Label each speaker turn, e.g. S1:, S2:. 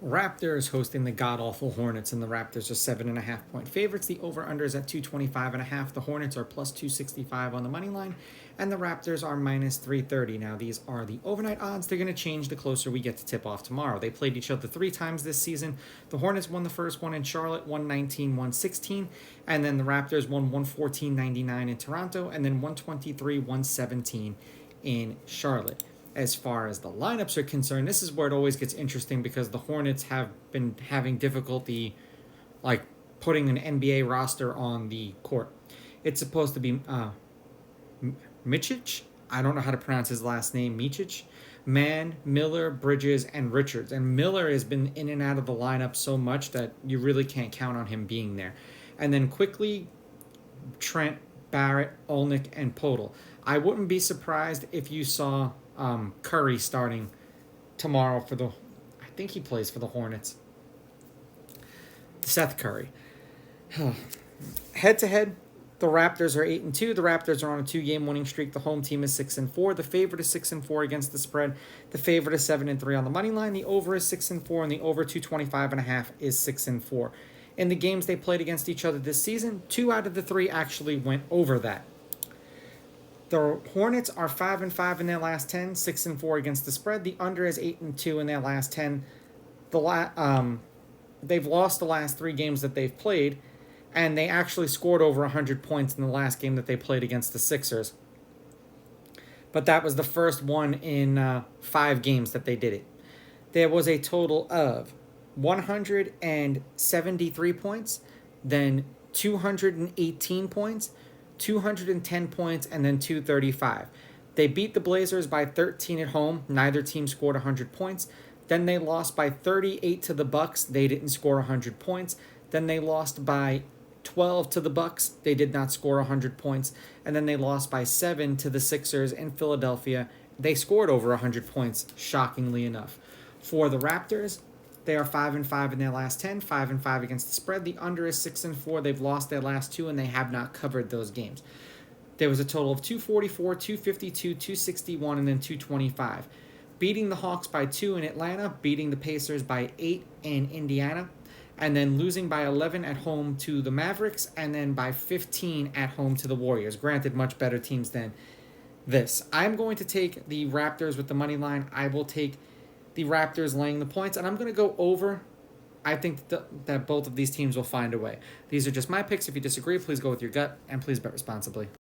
S1: Raptors hosting the god-awful Hornets, and the Raptors are 7.5-point favorites. The over-under is at 225.5. The Hornets are plus 265 on the money line, and the Raptors are minus 330. Now, these are the overnight odds. They're going to change the closer we get to tip-off tomorrow. They played each other 3 times this season. The Hornets won the first one in Charlotte, 119-116, and then the Raptors won 114-99 in Toronto, and then 123-117 in Charlotte. As far as the lineups are concerned, this is where it always gets interesting because the Hornets have been having difficulty putting an NBA roster on the court. It's supposed to be Micic. I don't know how to pronounce his last name. Micic. Mann, Miller, Bridges, and Richards. And Miller has been in and out of the lineup so much that you really can't count on him being there. And then quickly, Trent, Barrett, Olnick, and Podol. I wouldn't be surprised if you saw Curry starting tomorrow I think he plays for the Hornets. Seth Curry. Head to head, the Raptors are 8-2. The Raptors are on a 2-game winning streak. The home team is 6-4. The favorite is 6-4 against the spread. The favorite is 7-3 on the money line. The over is 6-4, and the over 225.5 is 6-4. In the games they played against each other this season, 2 out of the 3 actually went over that. The Hornets are 5-5 in their last 10, 6-4 against the spread. The under is 8-2 in their last 10. They've lost the last 3 games that they've played, and they actually scored over 100 points in the last game that they played against the Sixers. But that was the first one in 5 games that they did it. There was a total of 173 points, then 218 points, 210 points, and then 235. They beat the Blazers by 13 at home. Neither team scored 100 points. Then they lost by 38 to the Bucks. They didn't score 100 points. Then they lost by 12 to the Bucks. They did not score 100 points. And then they lost by 7 to the Sixers in Philadelphia. They scored over 100 points, shockingly enough. For the Raptors, they are 5-5 in their last 10, 5-5 against the spread. The under is 6-4. They've lost their last 2, and they have not covered those games. There was a total of 244, 252, 261, and then 225. Beating the Hawks by 2 in Atlanta, beating the Pacers by 8 in Indiana, and then losing by 11 at home to the Mavericks, and then by 15 at home to the Warriors. Granted, much better teams than this. I'm going to take the Raptors with the money line. I will take the Raptors laying the points, and I'm going to go over. I think that both of these teams will find a way. These are just my picks. If you disagree, please go with your gut, and please bet responsibly.